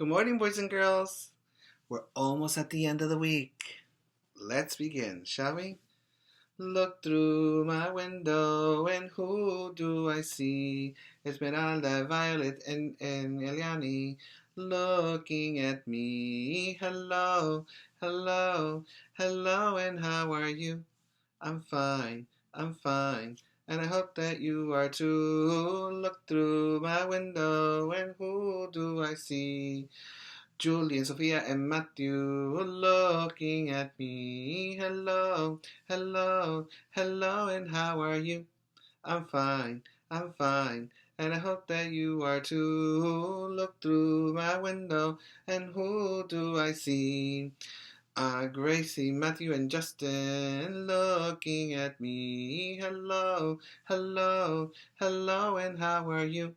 Good morning, boys and girls. We're almost at the end of the week. Let's begin, shall we? Look through my window and who do I see? Esmeralda, Violet, and Eliani looking at me. Hello, hello, hello, and how are you? I'm fine, and I hope that you are too. Look through my window and who do I see? Julie, Sophia, and Matthew looking at me. Hello, hello, hello, and how are you? I'm fine, and I hope that you are too. Look through my window, and who do I see? Gracie, Matthew, and Justin looking at me. Hello, hello, hello, and how are you?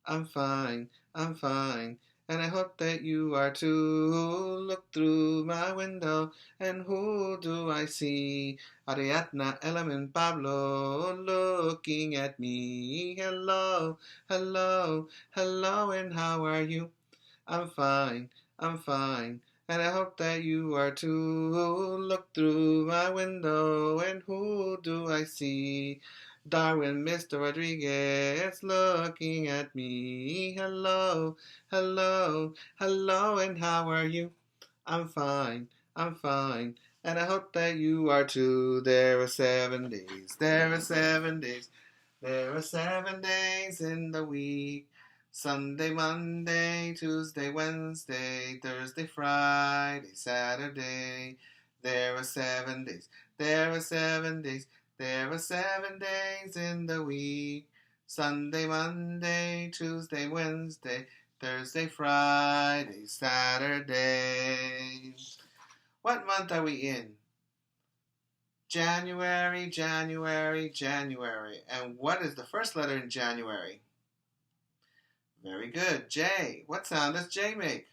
I'm fine, and I hope that you are too. Look through my window, and who do I see? Ariadna, Ella, and Pablo looking at me. Hello, hello, hello, and how are you? I'm fine, I'm fine, and I hope that you are too. Look through my window, and who do I see? Darwin, Mr. Rodriguez, looking at me. Hello, hello, hello, and how are you? I'm fine, and I hope that you are too. There are 7 days, there are 7 days, there are 7 days in the week. Sunday, Monday, Tuesday, Wednesday, Thursday, Friday, Saturday. There are 7 days, there are 7 days, there are 7 days in the week. Sunday, Monday, Tuesday, Wednesday, Thursday, Friday, Saturday. What month are we in? January, January, January. And what is the first letter in January? Very good. J. What sound does J make?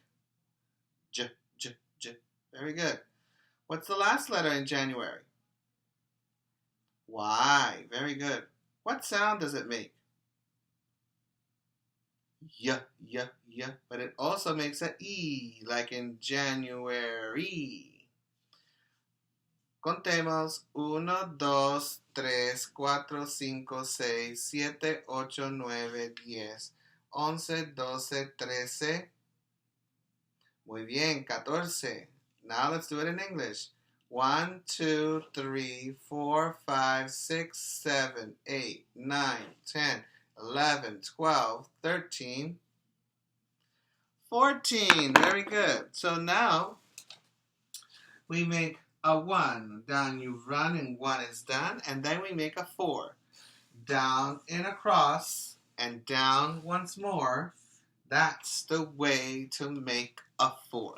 J, J, J. Very good. What's the last letter in January? Y. Very good. What sound does it make? Y, y, y. But it also makes an E, like in January. Contemos 1, 2, 3, 4, 5, 6, 7, 8, 9, 10, 11, 12, 13. Muy bien, 14. Now let's do it in English. 1, 2, 3, 4, 5, 6, 7, 8, 9, 10, 11, 12, 13, 14. Very good. So now we make a 1. Down you've run and 1 is done. And then we make a 4. Down and across and down once more. That's the way to make a 4.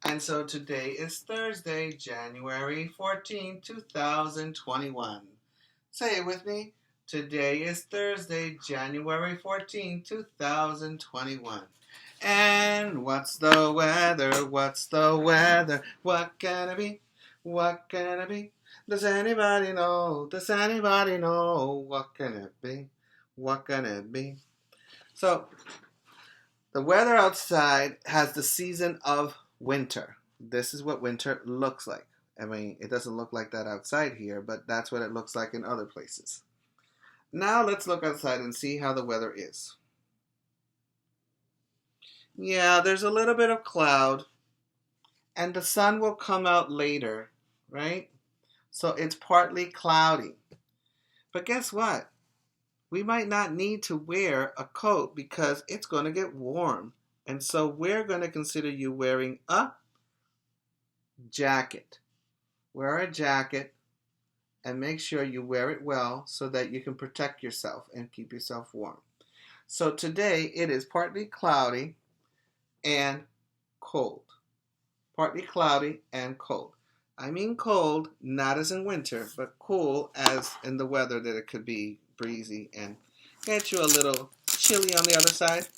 And so today is Thursday, January 14, 2021. Say it with me. Today is Thursday, January 14, 2021. And what's the weather? What's the weather? What can it be? What can it be? Does anybody know? Does anybody know? What can it be? What can it be? So, the weather outside has the season of winter. This is what winter looks like. I mean, it doesn't look like that outside here, but that's what it looks like in other places. Now let's look outside and see how the weather is. Yeah, there's a little bit of cloud, and the sun will come out later, right? So it's partly cloudy. But guess what? We might not need to wear a coat because it's going to get warm. And so we're going to consider you wearing a jacket. Wear a jacket and make sure you wear it well so that you can protect yourself and keep yourself warm. So today it is partly cloudy and cold. Partly cloudy and cold. I mean cold, not as in winter, but cool as in the weather that it could be breezy and get you a little chilly on the other side.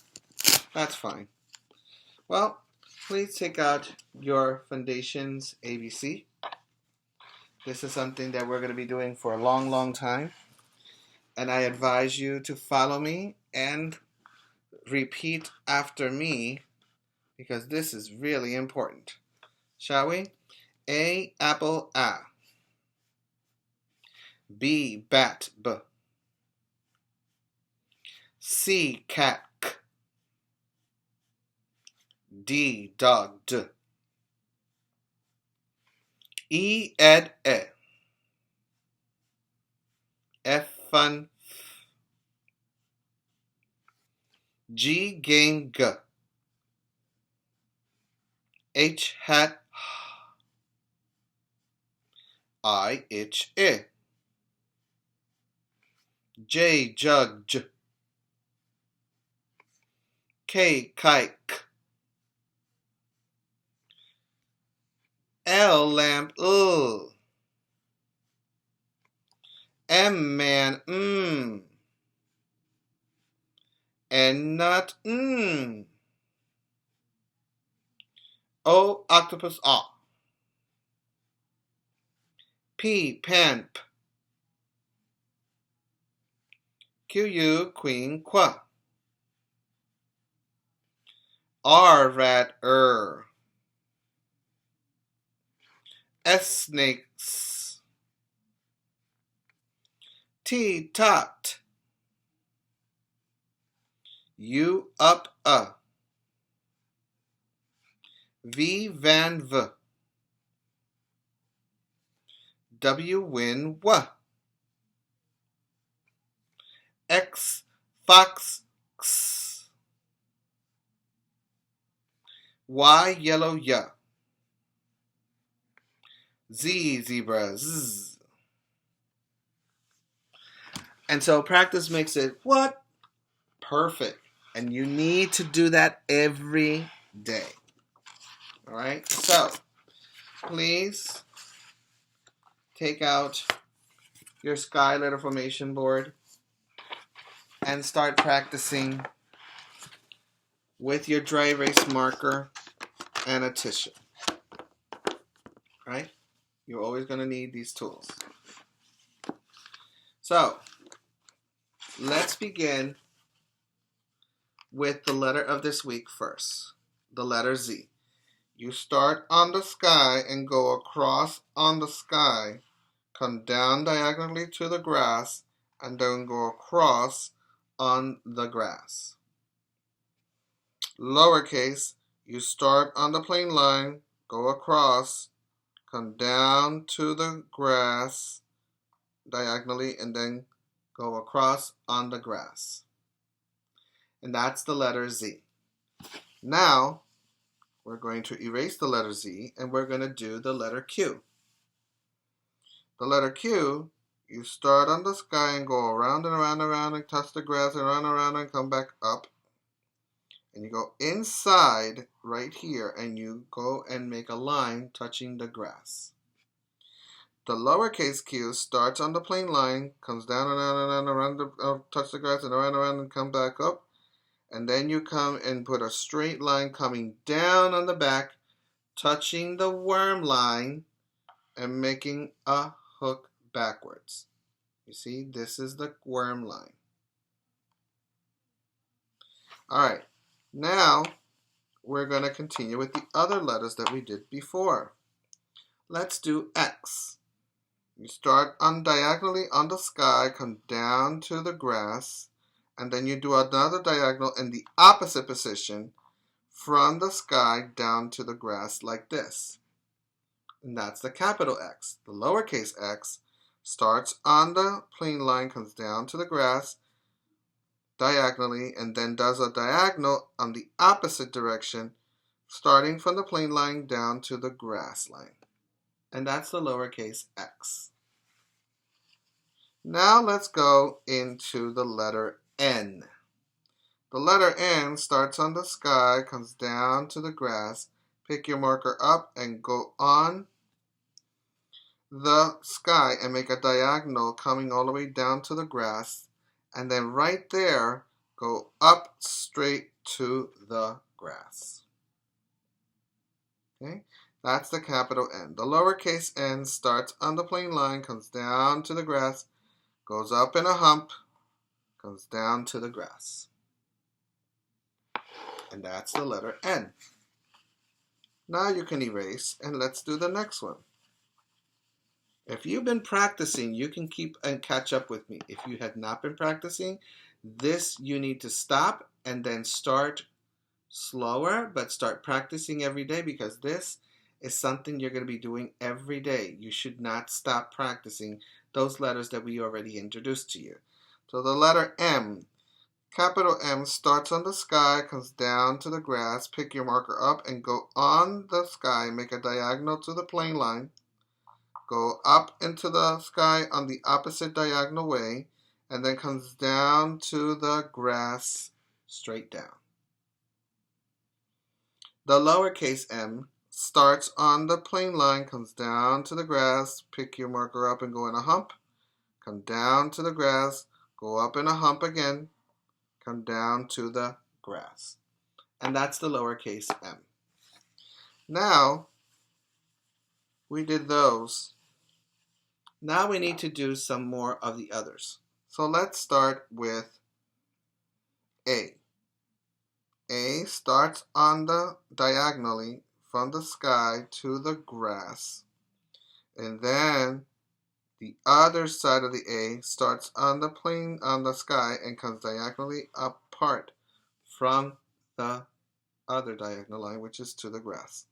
That's fine. Well, please take out your Foundations ABC. This is something that we're going to be doing for a long, long time. And I advise you to follow me and repeat after me because this is really important. Shall we? A, apple, A. B, bat, B. C, cat, K. D, dog, D. E, ed, E. F, fun, F. G, game, G. H, hat, H. I, itch, I. J, jug, J. K, kite, K. L, lamp, L. M, man, N, nut, O, octopus, ah. P, pan, P. Q, U, queen, qua. R, rat, S, snake, S. T, tot. U, up, V, van, V. W, win, W. X, fox, X. Y, yellow, Y. Z, zebra, Z. And so practice makes it what? Perfect. And you need to do that every day. All right? So, please take out your sky letter formation board and start practicing with your dry erase marker and a tissue. Right? You're always going to need these tools. So, let's begin with the letter of this week first. The letter Z. You start on the sky and go across on the sky, come down diagonally to the grass, and then go across on the grass. Lowercase, you start on the plain line, go across, come down to the grass diagonally, and then go across on the grass. And that's the letter Z. Now, we're going to erase the letter Z, and we're going to do the letter Q. The letter Q, you start on the sky and go around and around and around and touch the grass and around and come back up. And you go inside right here and you go and make a line touching the grass. The lowercase q starts on the plain line, comes down and around, touch the grass and around and come back up. And then you come and put a straight line coming down on the back, touching the worm line and making a hook backwards. You see, this is the worm line. All right, now we're going to continue with the other letters that we did before. Let's do X. You start on diagonally on the sky, come down to the grass, and then you do another diagonal in the opposite position from the sky down to the grass like this. And that's the capital X. The lowercase x starts on the plain line, comes down to the grass diagonally, and then does a diagonal on the opposite direction, starting from the plain line down to the grass line. And that's the lowercase x. Now let's go into the letter N. The letter N starts on the sky, comes down to the grass. Pick your marker up and go on the sky and make a diagonal coming all the way down to the grass. And then right there, go up straight to the grass. Okay, that's the capital N. The lowercase n starts on the plain line, comes down to the grass, goes up in a hump, comes down to the grass. And that's the letter N. Now you can erase, and let's do the next one. If you've been practicing, you can keep and catch up with me. If you had not been practicing, this you need to stop and then start slower, but start practicing every day, because this is something you're going to be doing every day. You should not stop practicing those letters that we already introduced to you. So the letter M, capital M, starts on the sky, comes down to the grass. Pick your marker up and go on the sky. Make a diagonal to the plane line. Go up into the sky on the opposite diagonal way, and then comes down to the grass straight down. The lowercase m starts on the plane line, comes down to the grass. Pick your marker up and go in a hump. Come down to the grass, go up in a hump again, come down to the grass. And that's the lowercase m. Now, we did those. Now we need to do some more of the others. So let's start with A. A starts on the diagonally from the sky to the grass. And then the other side of the A starts on the plane, on the sky, and comes diagonally apart from the other diagonal line, which is to the grass,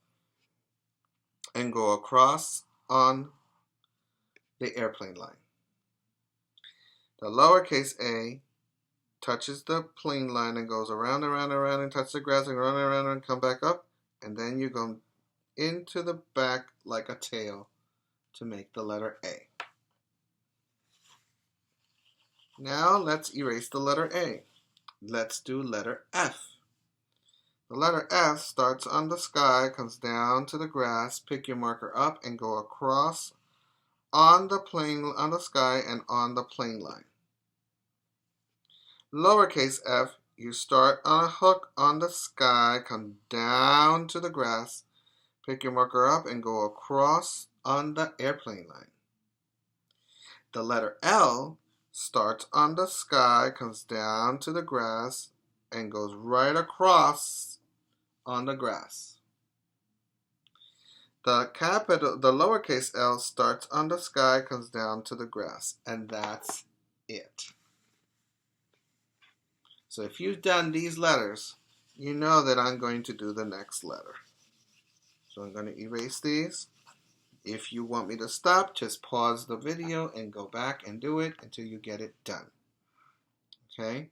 and go across on the airplane line. The lowercase a touches the plane line and goes around and touch the grass and run around and come back up, and then you go into the back like a tail to make the letter A. Now let's erase the letter A. Let's do letter F. The letter F starts on the sky, comes down to the grass. Pick your marker up and go across on the plane, on the sky, and on the plane line. Lowercase f, you start on a hook on the sky, come down to the grass, pick your marker up and go across on the airplane line. The letter L starts on the sky, comes down to the grass, and goes right across on the grass. The lowercase l starts on the sky, comes down to the grass, and that's it. So if you've done these letters, you know that I'm going to do the next letter. So I'm going to erase these. If you want me to stop, just pause the video and go back and do it until you get it done. Okay?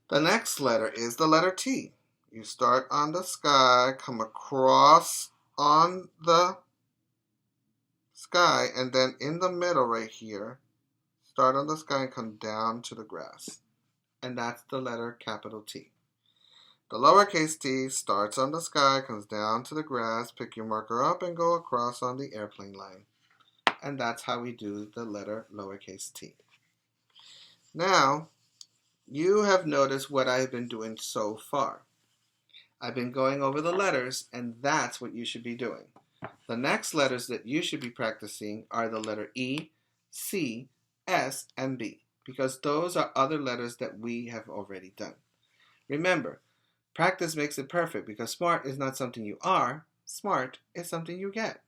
The next letter is the letter T. You start on the sky, come across on the sky, and then in the middle right here, start on the sky and come down to the grass. And that's the letter capital T. The lowercase t starts on the sky, comes down to the grass. Pick your marker up and go across on the airplane line. And that's how we do the letter lowercase t. Now, you have noticed what I've been doing so far. I've been going over the letters, and that's what you should be doing. The next letters that you should be practicing are the letter E, C, S, and B, because those are other letters that we have already done. Remember, practice makes it perfect, because smart is not something you are, smart is something you get.